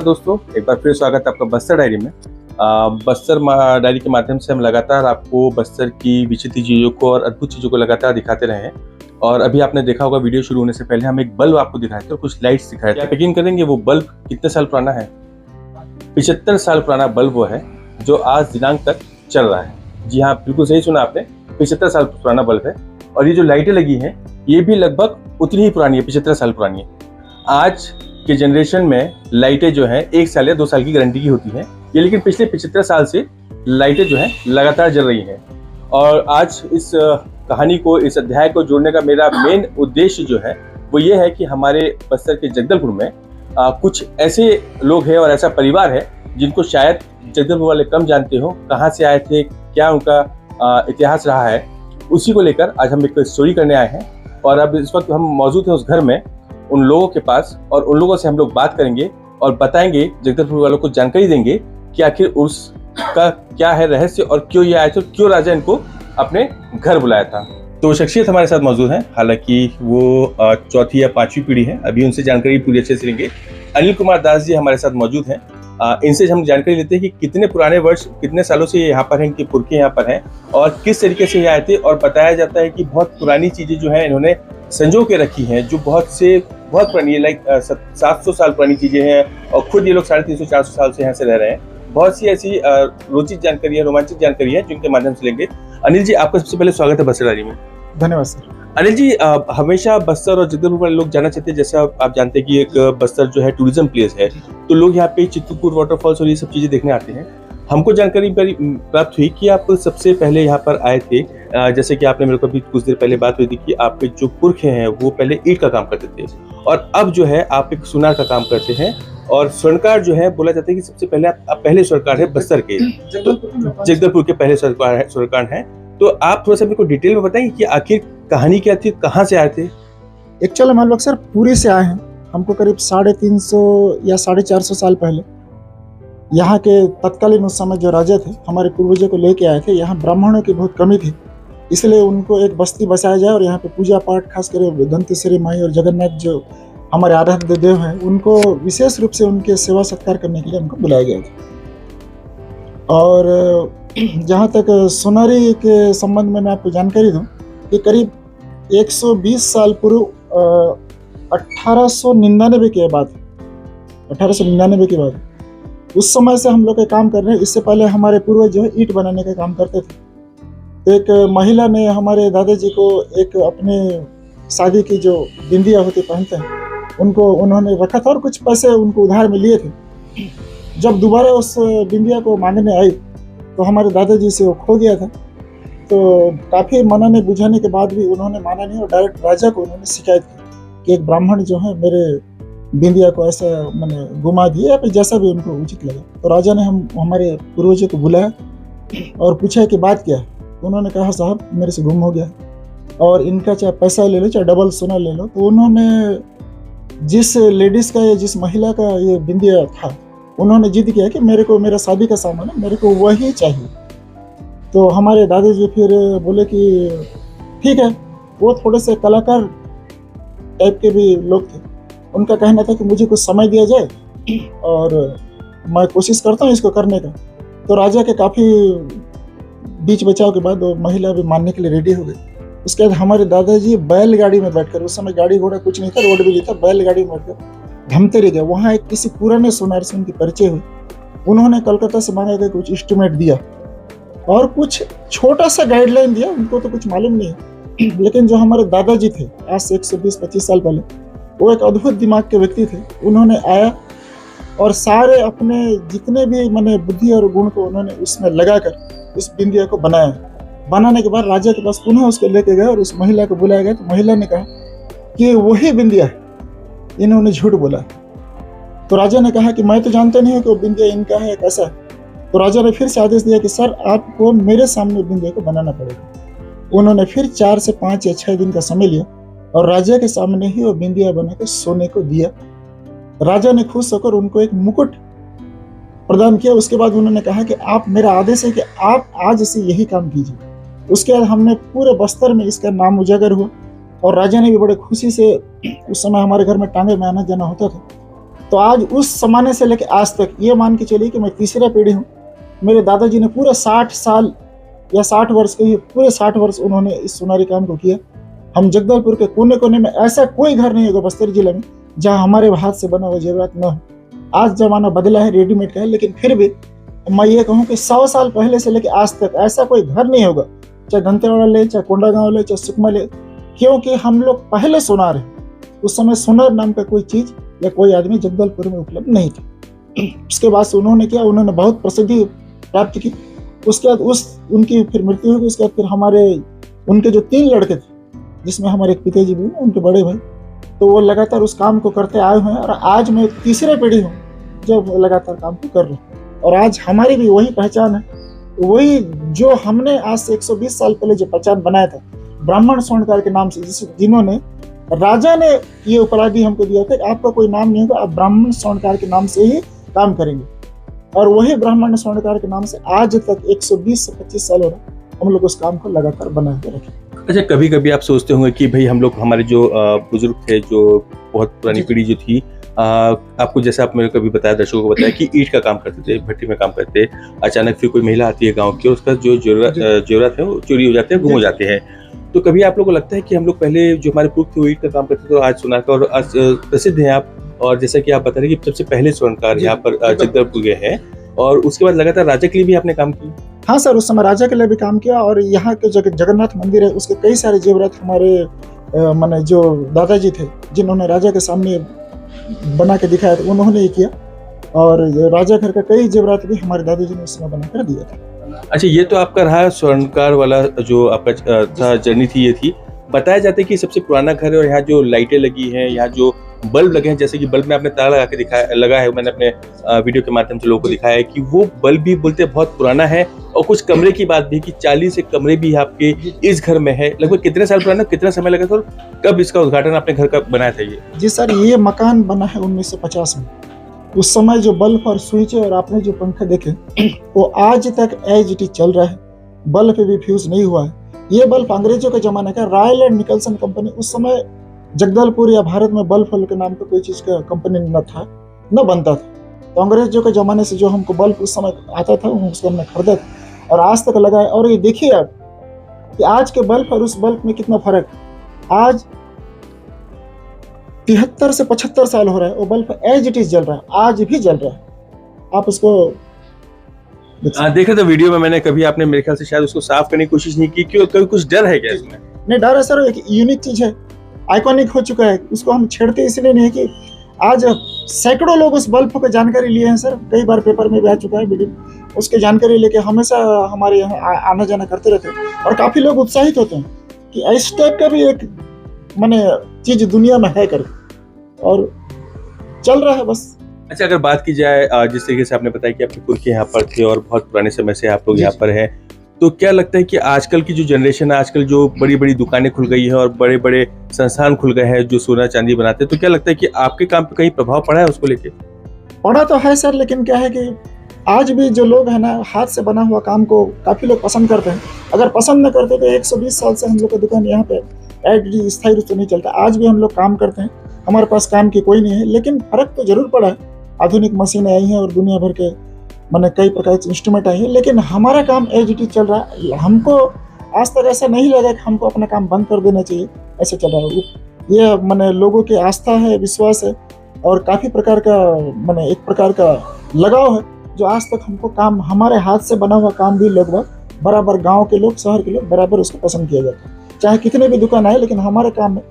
नमस्कार दोस्तों, एक बार फिर स्वागत है आपका बस्तर डायरी में। बस्तर डायरी के माध्यम से हम लगातार आपको बस्तर की विचित्र चीज़ों को और अद्भुत चीज़ों को लगातार दिखाते रहे हैं। और अभी आपने देखा होगा वीडियो शुरू होने से पहले हम एक बल्ब आपको दिखाए थे और कुछ लाइट्स दिखाए थे। आप यकीन करेंगे वो बल्ब कितने साल पुराना है? 75 साल पुराना बल्ब वो है जो आज दिनांक तक चल रहा है। जी हाँ, बिल्कुल सही सुना आपने, 75 साल पुराना बल्ब है। और ये जो लाइटें लगी हैं ये भी लगभग उतनी ही पुरानी है, 75 साल पुरानी है। आज के जनरेशन में लाइटें जो है 1 साल या 2 साल की गारंटी की होती हैं, ये लेकिन पिछले 75 साल से लाइटें जो है लगातार जल रही हैं। और आज इस कहानी को, इस अध्याय को जोड़ने का मेरा मेन उद्देश्य जो है वो ये है कि हमारे बस्तर के जगदलपुर में कुछ ऐसे लोग हैं और ऐसा परिवार है जिनको शायद जगदलपुर वाले कम जानते हो, कहाँ से आए थे, क्या उनका इतिहास रहा है, उसी को लेकर आज हम एक स्टोरी करने आए हैं। और अब इस वक्त हम मौजूद हैं उस घर में, उन लोगों के पास, और उन लोगों से हम लोग बात करेंगे और बताएंगे, जगदलपुर वालों को जानकारी देंगे कि आखिर उसका क्या है रहस्य और क्यों ये आए थे, क्यों राजा इनको अपने घर बुलाया था। तो वो शख्सियत हमारे साथ मौजूद हैं, हालांकि वो चौथी या 5वीं पीढ़ी है। अभी उनसे जानकारी पूरी अच्छे से लेंगे। अनिल कुमार दास जी हमारे साथ मौजूद हैं। इनसे हम जानकारी लेते हैं कि कितने पुराने वर्ष, कितने सालों से ये यहाँ पर हैं, इनके पुरखे यहाँ पर हैं और किस तरीके से ये आए थे। और बताया जाता है कि बहुत पुरानी चीज़ें जो हैं इन्होंने संजो के रखी हैं, जो बहुत पुरानी है, लाइक 700 साल पुरानी चीज़ें हैं। और खुद ये लोग 350-400 साल से यहाँ से रह रहे हैं। बहुत सी ऐसी रोचक जानकारी है, रोमांचक जानकारी है जिनके माध्यम से लेंगे। अनिल जी, आपका सबसे पहले स्वागत है बस्तर डायरी में। धन्यवाद सर। अनिल जी, हमेशा बस्तर और जगदलपुर वाले लोग जानना चाहते हैं, जैसा आप जानते हैं कि एक बस्तर जो है टूरिज्म प्लेस है, तो लोग यहाँ पे चित्रकूट वाटरफॉल्स और ये सब चीज़ें देखने आते हैं। हमको जानकारी प्राप्त हुई कि आप सबसे पहले यहाँ पर आए थे, जैसे कि आपने मेरे को अभी कुछ देर पहले बात हुई थी कि आपके जो पुरखे हैं वो पहले ईंट का काम करते थे और अब जो है आप एक सुनार का काम करते हैं। और स्वर्णकार जो है, बोला जाता है कि सबसे पहले आप पहले स्वर्णकार है बस्तर के, जगदलपुर के पहले स्वर्णकार हैं। तो आप थोड़ा सा मेरे को डिटेल में बताएंगे कि आखिर कहानी क्या थी, कहाँ से आए थे? एक्चुअली हम लोग सर पूरी से आए हैं। हमको करीब 350 या 450 साल पहले यहाँ के तत्कालीन उस समय जो राजा थे, हमारे पूर्वजों को लेके आए थे। यहाँ ब्राह्मणों की बहुत कमी थी, इसलिए उनको एक बस्ती बसाया जाए और यहाँ पे पूजा पाठ, खासकर दंतेश्वरी माई और जगन्नाथ जो हमारे आराध्य देव हैं, उनको विशेष रूप से उनके सेवा सत्कार करने के लिए उनको बुलाया गया था। और जहाँ तक सोनारी के संबंध में मैं आपको जानकारी दूँ कि करीब 120 साल पूर्व 1899 की बात है, 1899 की बात है। उस समय से हम लोग के काम कर रहे हैं। इससे पहले हमारे पूर्वज जो है ईंट बनाने का काम करते थे। तो एक महिला ने हमारे दादाजी को एक अपने शादी की जो बिंदिया होती पहनते हैं, उनको उन्होंने रखा था और कुछ पैसे उनको उधार में लिए थे। जब दोबारा उस बिंदिया को मांगने आई तो हमारे दादाजी से वो खो गया था। तो काफ़ी मनाने बुझाने के बाद भी उन्होंने माना नहीं और डायरेक्ट राजा को उन्होंने शिकायत की कि एक ब्राह्मण जो है मेरे बिंदिया को ऐसा मैंने गुमा दिया, या फिर जैसा भी उनको उचित लगा। तो राजा ने हमारे पूर्वजों को बुलाया और पूछा कि बात क्या है। उन्होंने कहा साहब मेरे से गुम हो गया और इनका चाहे पैसा ले लो चाहे डबल सोना ले लो। तो उन्होंने जिस लेडीज़ का या जिस महिला का ये बिंदिया था, उन्होंने जिद किया कि मेरे को मेरा शादी का सामान है, मेरे को वही चाहिए। तो हमारे दादाजी फिर बोले कि ठीक है। वो थोड़े से कलाकार टाइप के भी लोग थे। उनका कहना था कि मुझे कुछ समय दिया जाए और मैं कोशिश करता हूँ इसको करने का। तो राजा के काफ़ी बीच बचाव के बाद वो महिला भी मानने के लिए रेडी हो गई। उसके बाद हमारे दादाजी बैलगाड़ी में बैठकर, उस समय गाड़ी घोड़ा कुछ नहीं था, रोड भी नहीं था, बैलगाड़ी में बैठकर धमतेरी गए। वहाँ एक किसी पुराने सोनार से उनकी परिचय हुई। उन्होंने कलकत्ता से मांगा गया कुछ एस्टिमेट दिया और कुछ छोटा सा गाइडलाइन दिया। उनको तो कुछ मालूम नहीं है, लेकिन जो हमारे दादाजी थे आज से 120-25 साल पहले, वो एक अद्भुत दिमाग के व्यक्ति थे। उन्होंने आया और सारे अपने जितने भी मैंने बुद्धि और गुण को उन्होंने उसमें लगाकर उस बिंदिया को बनाया। बनाने के बाद राजा के पास पुनः उसको लेके गए और उस महिला को बुलाया गया। तो महिला ने कहा कि वही बिंदिया है, इन्होंने झूठ बोला। तो राजा ने कहा कि मैं तो जानता नहीं हूँ कि वो बिंदिया इनका है, कैसा है। तो राजा ने फिर से आदेश दिया कि सर आपको मेरे सामने बिंदिया को बनाना पड़ेगा। उन्होंने फिर 4 से 5 या 6 दिन का समय लिया और राजा के सामने ही वो बिंदिया बनाकर सोने को दिया। राजा ने खुश होकर उनको एक मुकुट प्रदान किया। उसके बाद उन्होंने कहा कि आप, मेरा आदेश है कि आप आज से यही काम कीजिए। उसके बाद हमने पूरे बस्तर में इसका नाम उजागर हुआ और राजा ने भी बड़े खुशी से, उस समय हमारे घर में टांगे में आना जाना होता था, तो आज उस जमाने से लेकर आज तक ये मान के चलिए कि मैं तीसरा पीढ़ी हूँ। मेरे दादाजी ने पूरे 60 साल या 60 वर्ष के पूरे 60 वर्ष उन्होंने इस सुनारी काम को किया। हम जगदलपुर के कोने कोने में ऐसा कोई घर नहीं होगा बस्तर जिले में जहाँ हमारे हाथ से बना हुआ जेवरात न हो। आज जमाना बदला है, रेडीमेड का है, लेकिन फिर भी मैं ये कहूँ कि 100 साल पहले से लेकर आज तक ऐसा कोई घर नहीं होगा, चाहे दंतेवाड़ा ले, चाहे कोंडागांव ले, चाहे सुकमा ले, क्योंकि हम लोग पहले सुनार है। उस समय सुनार नाम का कोई चीज या कोई आदमी जगदलपुर में उपलब्ध नहीं था। उसके बाद से उन्होंने किया, उन्होंने बहुत प्रसिद्धि प्राप्त की। उसके बाद उनकी फिर मृत्यु हो गई। उसके बाद फिर उनके जो 3 लड़के थे, जिसमें हमारे एक पिताजी भी, उनके बड़े भाई, तो वो लगातार उस काम को करते आए हुए हैं। और आज मैं तीसरी पीढ़ी हूँ जब लगातार काम को कर रहा हूँ। और आज हमारी भी वही पहचान है, वही जो हमने आज से 120 साल पहले जो पहचान बनाया था ब्राह्मण स्वर्णकार के नाम से, जिन्होंने राजा ने ये उपाधि हमको दिया था कि आपका कोई नाम नहीं होगा, आप ब्राह्मण स्वर्णकार के नाम से ही काम करेंगे। और वही ब्राह्मण स्वर्णकार के नाम से आज तक 120 से 25 साल हो रहा है हम लोग उस काम को लगातार बना के रखें। अच्छा, कभी कभी आप सोचते होंगे कि भाई हम लोग, हमारे जो बुजुर्ग थे, जो बहुत पुरानी पीढ़ी जो थी, आपको जैसे आप मेरे को कभी बताया, दर्शकों को बताया कि ईंट का काम करते थे, भट्टी में काम करते, अचानक फिर कोई महिला आती है गांव की और उसका जो जेवरात है वो चोरी हो जाते हैं, गुम हो जाते हैं। तो कभी आप लोगों को लगता है कि हम लोग पहले जो हमारे पुरख थे वो ईंट का काम करते थे, तो आज सुनार का, और आज प्रसिद्ध हैं आप, और जैसा कि आप बता रहे कि सबसे पहले स्वर्णकार यहाँ पर जगदलपुर गए हैं, और उसके बाद लगातार राजा के लिए भी आपने काम किया। हाँ सर, उस समय राजा के लिए भी काम किया। और यहाँ के जगन्नाथ मंदिर है, उसके कई सारे जेवरात हमारे माने जो दादाजी थे, जिन्होंने राजा के सामने बना के दिखाया था, उन्होंने ये किया। और राजा घर का कई जेवरात भी हमारे दादाजी ने उस समय बना कर दिया था। अच्छा, ये तो आपका रहा स्वर्णकार वाला जो आपका था, जर्नी थी, ये थी। बताया जाता है कि सबसे पुराना घर है, और यहाँ जो लाइटें लगी हैं, यहाँ जो बल्ब लगे हैं, जैसे कि बल्ब में आपने ताला लगा के दिखाया, लगा है, मैंने अपने वीडियो के माध्यम से लोगों को दिखाया है कि वो बल्ब भी बोलते बहुत पुराना है। और कुछ कमरे की बात भी कि 40 एक कमरे भी आपके इस घर में है। लगभग कितने साल पुराना, कितना समय लगा था, और कब इसका उद्घाटन आपने घर का बनाया था? ये जी सर, ये मकान बना है 1950 में। उस समय जो बल्ब और स्विच और आपने जो पंखा देखे वो आज तक एज इट इज चल रहा है, बल्ब पे भी फ्यूज नहीं हुआ है। ये बल्ब अंग्रेजों के जमाने का, रॉयल एंड निकलसन कंपनी, उस समय जगदलपुर या भारत में बल्ब के नाम का कोई चीज का कंपनी न था, न बनता था। तो अंग्रेजों के जमाने से जो हमको बल्ब उस समय आता था उसको हमने खरीदा था और आज तक लगा है। और ये देखिए आप कि आज के बल्ब और उस बल्ब में कितना फर्क है। आज 73 से 75 साल हो रहा है, वो बल्ब एज इट इज जल रहा है, आज भी जल रहा है। आप उसको देखा था वीडियो में मैंने, कभी आपने मेरे ख्याल से शायद उसको साफ करने की कोशिश नहीं की, क्यों? कभी कुछ डर है क्या इसमें? नहीं, डर है सर, एक यूनिक चीज है, आइकॉनिक हो चुका है। उसको हम छेड़ते इसलिए नहीं कि आज सैकड़ों लोग उस बल्ब को जानकारी लिए हैं सर, कई बार पेपर में भी आ चुका है वीडियो, उसके जानकारी लेके हमेशा हमारे यहाँ आना जाना करते रहते हैं। और काफी लोग उत्साहित होते हैं कि इस टाइप का भी एक माने चीज दुनिया में है कर, और चल रहा है बस। अच्छा, अगर बात की जाए, जिस तरीके से आपने बताया कि आपके पुरखे यहाँ पर थे और बहुत पुराने समय से आप लोग यहाँ पर हैं, तो क्या लगता है कि आजकल की जो जनरेशन है, आजकल जो बड़ी बड़ी दुकानें खुल गई है और बड़े बड़े संस्थान खुल गए हैं जो सोना चांदी बनाते हैं, तो क्या लगता है कि आपके काम पे कहीं प्रभाव पड़ा है उसको लेके? पड़ा तो है सर, लेकिन क्या है कि आज भी जो लोग है ना, हाथ से बना हुआ काम को काफी लोग पसंद करते हैं। अगर पसंद न करते तो 120 साल से हम लोग का दुकान यहाँ पे स्थायी रूप से नहीं चलता। आज भी हम लोग काम करते हैं, हमारे पास काम की कोई नहीं है, लेकिन फर्क तो जरूर पड़ा है। आधुनिक मशीनें आई हैं और दुनिया भर के मैंने कई प्रकार के इंस्ट्रूमेंट आई हैं, लेकिन हमारा काम एज इट इज चल रहा है। हमको आज तक ऐसा नहीं लगा कि हमको अपना काम बंद कर देना चाहिए, ऐसे चल रहा है। ये मैंने लोगों की आस्था है, विश्वास है, और काफ़ी प्रकार का मैंने एक प्रकार का लगाव है, जो आज तक हमको काम, हमारे हाथ से बना हुआ काम भी लगभग बराबर गाँव के लोग, शहर के लोग बराबर उसको पसंद किया जाता है। चाहे कितने भी दुकान आए, लेकिन हमारे काम में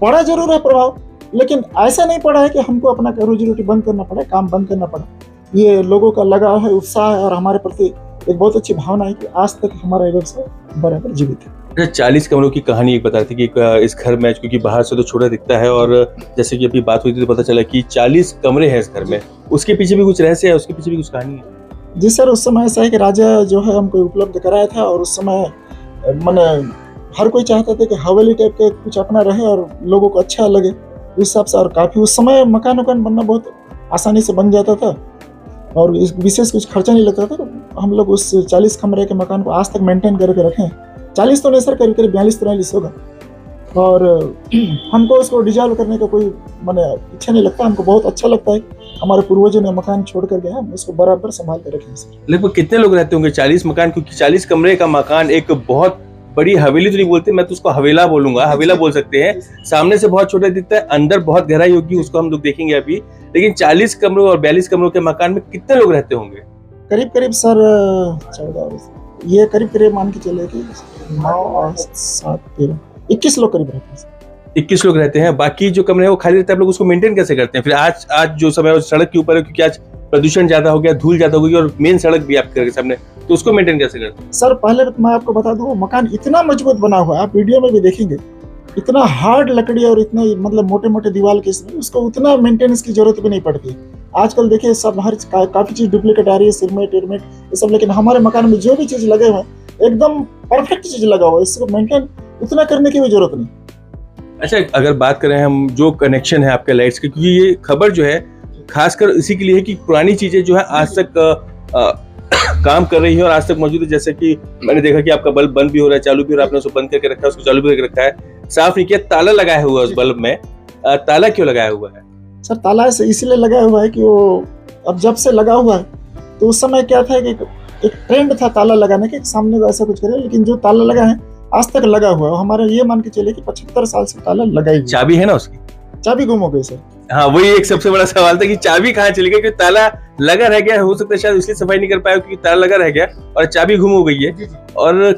पड़ा जरूर है प्रभाव, लेकिन ऐसा नहीं पड़ा है कि हमको अपना रोजी रोटी बंद करना पड़ा, काम बंद करना पड़ा। ये लोगों का लगाव है, उत्साह है, और हमारे प्रति एक बहुत अच्छी भावना है कि आज तक हमारा व्यवसाय बराबर जीवित है। 40 कमरों की कहानी एक बता रही थी कि इस घर में, क्योंकि बाहर से तो छोटा दिखता है, और जैसे कि अभी बात हुई थी तो पता चला कि 40 कमरे हैं इस घर में। उसके पीछे भी कुछ रहस्य है, उसके पीछे भी कुछ कहानी है? जी सर, उस समय ऐसा है कि राजा जो है हमको उपलब्ध कराया था, और उस समय मैंने हर कोई चाहता था कि हवेली टाइप का कुछ अपना रहे और लोगों को अच्छा लगे उस हिसाब से। और काफ़ी उस समय मकान वकान बनना बहुत आसानी से बन जाता था और विशेष कुछ खर्चा नहीं लगता था। तो हम लोग उस 40 कमरे के मकान को आज तक मेंटेन करके रखे हैं। 40 तो नहीं सर, करीब 42-43 होगा। और हमको उसको डिजॉल्व करने का कोई मैंने इच्छा नहीं लगता। हमको बहुत अच्छा लगता है हमारे पूर्वजों ने मकान छोड़ कर गया, हम उसको बराबर संभाल कर रखें सर। लगभग कितने लोग रहते होंगे 40 मकान? क्योंकि 40 कमरे का मकान एक बहुत बड़ी हवेली तो नहीं बोलते, मैं तो उसको हवेला बोलूंगा, हवेला बोल सकते हैं। सामने से बहुत छोटा दिखता है, अंदर बहुत गहराई होगी, उसको हम लोग देखेंगे अभी। लेकिन 40 कमरों और 42 कमरों के मकान में कितने लोग रहते होंगे? करीब करीब सर 14, ये करीब करीब मान के चले कि 9 और 7 13 21 लोग करीब रहते हैं सर। 21 लोग रहते हैं। बाकी जो कमरे हैं वो खाली रहते हैं, आप लोग उसको मेंटेन कैसे करते हैं? फिर आज जो समय सड़क के ऊपर है, क्योंकि आज प्रदूषण ज्यादा हो गया, धूल ज्यादा हो गई और मेन सड़क भी आपके घर के सामने, तो उसको मेंटेन कैसे करते हैं? सर पहले मैं आपको बता दूं, मकान इतना मजबूत बना हुआ है, आप वीडियो में भी देखेंगे, इतना हार्ड लकड़ी और इतने मतलब मोटे मोटे दीवार के, उसको उतना मेंटेनेंस की जरूरत भी नहीं पड़ती। आजकल देखिए सब हर काफी चीज डुप्लीकेट आ रही है, सिरमेट इरमेट ये सब, लेकिन हमारे मकान में जो भी चीज लगे हुए हैं एकदम परफेक्ट चीज लगा हुआ है, इसको मेंटेन उतना करने की भी जरूरत नहीं। अच्छा, अगर बात करें हम जो कनेक्शन है आपके लाइट्स के, क्योंकि ये खबर जो है खासकर इसी के लिए है कि पुरानी चीजें जो है आज तक काम कर रही है और आज तक मौजूद है। जैसे कि मैंने देखा कि आपका बल्ब बंद भी हो रहा है, चालू भी हो रहा है, आपने उसको बंद करके रखा है, उसको चालू भी करके रखा है, साफ नहीं किया, ताला लगाया हुआ है उस बल्ब में। ताला क्यों लगाया हुआ है? सर ताला ऐसे इसलिए लगा हुआ है कि वो अब जब से लगा हुआ है तो उस समय क्या था कि एक ट्रेंड था ताला लगाने के, सामने को ऐसा कुछ करे, लेकिन जो ताला लगा है आज तक लगा हुआ है। हमारे ये मान के चले कि 75 साल से ताला लगा ही हुआ। चाबी है ना उसकी? चाबी गुम हो गई सर। हाँ, वही एक सबसे बड़ा सवाल था कि चाबी कहाँ चली गई, क्योंकि ताला लगा रह गया। हो सकता है शायद इसलिए सफाई नहीं कर पाया क्योंकि ताला लगा रह गया और चाबी गुम हो गई है। और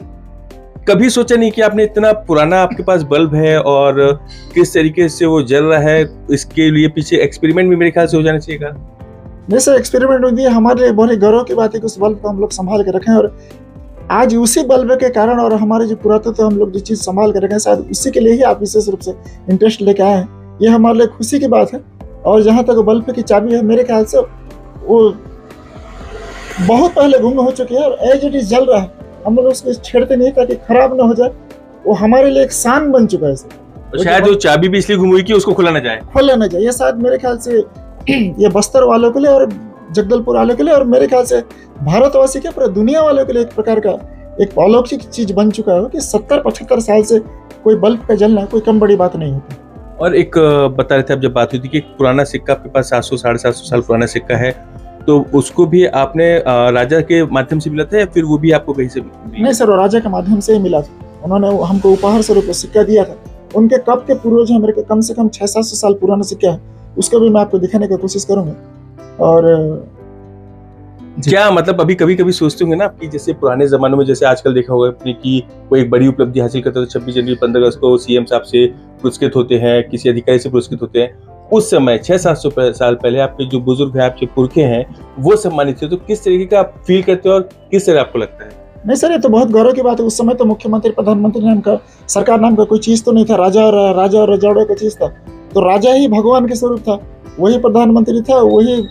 कभी सोचा नहीं कि आपने इतना पुराना आपके पास बल्ब है और किस तरीके से वो जल रहा है, इसके लिए पीछे एक्सपेरिमेंट भी मेरे ख्याल से हो जाना चाहिए। नहीं सर, एक्सपेरिमेंट होती है, हमारे लिए बहुत गौरव की बात है कि उस बल्ब को हम लोग संभाल के रखें, और आज उसी बल्ब के कारण और हमारे जो पुरातत्व हम लोग जो चीज संभाल के रखें, शायद उसी के लिए ही आप विशेष रूप से इंटरेस्ट लेके आए हैं। ये हमारे लिए खुशी की बात है। और जहाँ तक बल्ब की चाबी है, मेरे ख्याल से वो बहुत पहले गुम हो चुकी है और एज इट इज जल रहा है। हम लोग उसको छेड़ते नहीं ताकि खराब ना हो जाए, वो हमारे लिए एक शान बन चुका है सर। शायद वो चाबी भी इसलिए गुम हुई कि उसको खोला ना जाए। ये शायद मेरे ख्याल से ये बस्तर वालों के लिए और जगदलपुर वालों के लिए और मेरे ख्याल से भारतवासी के पूरे दुनिया वालों के लिए एक प्रकार का एक अलौकिक चीज बन चुका है कि 70-75 साल से कोई बल्ब का जलना कोई कम बड़ी बात नहीं होती। और एक बता रहे थे आप, जब बात हुई थी कि एक पुराना सिक्का आपके पास 700-750 साल पुराना सिक्का है, तो उसको भी आपने राजा के माध्यम से मिला था या फिर वो भी आपको कहीं से? नहीं सर, वो राजा के माध्यम से ही मिला था। उन्होंने हमको उपहार स्वरूप सिक्का दिया था। उनके कब के पूर्वज हैं, मेरे को कम से कम 600-700 साल पुराना सिक्का है, उसको भी मैं आपको दिखाने की कोशिश करूंगा। और क्या मतलब अभी कभी कभी सोचते होंगे ना आपकी, जैसे पुराने जमानों में जैसे आजकल देखा होगा अपने की कोई एक बड़ी उपलब्धि हासिल करता है तो 26 जनवरी 15 अगस्त को सीएम साहब से पुरस्कृत होते हैं, किसी अधिकारी से पुरस्कृत होते हैं। उस समय 600-700 साल पहले आपके जो बुजुर्ग हैं, आपके पुरखे हैं, वो सम्मानित थे, तो किस तरीके का आप फील करते हो और किस तरह आपको लगता है? नहीं सर, ये तो बहुत गौरव की बात है। उस समय तो मुख्यमंत्री प्रधानमंत्री नाम का सरकार नाम का कोई चीज तो नहीं था, राजा और रजवाड़ों का चीज था। तो राजा ही भगवान के स्वरूप था, वही प्रधानमंत्री था, वही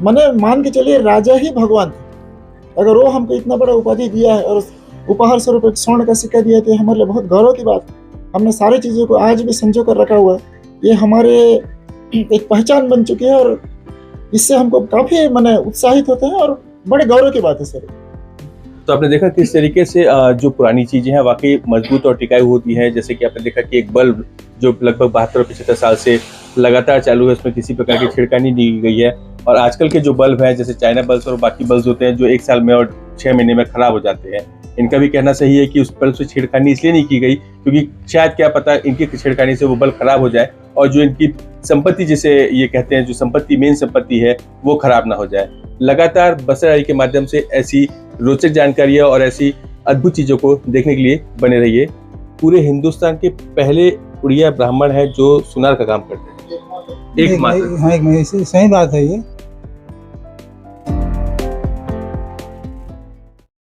मने मान के चलिए राजा ही भगवान था। अगर वो हमको इतना बड़ा उपाधि दिया है और उपहार स्वरूप एक स्वर्ण का सिक्का दिया तो हमारे लिए बहुत गौरव की बात है। हमने सारी चीज़ों को आज भी संजो कर रखा हुआ है, ये हमारे एक पहचान बन चुकी है और इससे हमको काफ़ी मने उत्साहित होते हैं और बड़े गौरव की बात है सर। तो आपने देखा किस तरीके से जो पुरानी चीजें हैं वाकई मजबूत और टिकाऊ होती हैं। जैसे कि आपने देखा कि एक बल्ब जो लगभग 72-75 साल से लगातार चालू है, उसमें किसी प्रकार की छिड़कानी नहीं की गई है। और आजकल के जो बल्ब हैं, जैसे चाइना बल्ब और बाकी बल्ब होते हैं जो 1 साल में और 6 महीने में खराब हो जाते हैं, इनका भी कहना सही है कि उस बल्ब से छिड़कानी इसलिए नहीं की गई क्योंकि शायद क्या पता इनकी छिड़कानी से वो बल्ब खराब हो जाए और जो इनकी संपत्ति, जिसे ये कहते हैं जो संपत्ति मेन संपत्ति है, वो खराब ना हो जाए। लगातार बस्तर डायरी के माध्यम से ऐसी रोचक जानकारियां और ऐसी अद्भुत चीजों को देखने के लिए बने रहिए। पूरे हिंदुस्तान के पहले उड़िया ब्राह्मण है जो सुनार का काम करते हैं। एक सही बात है ये।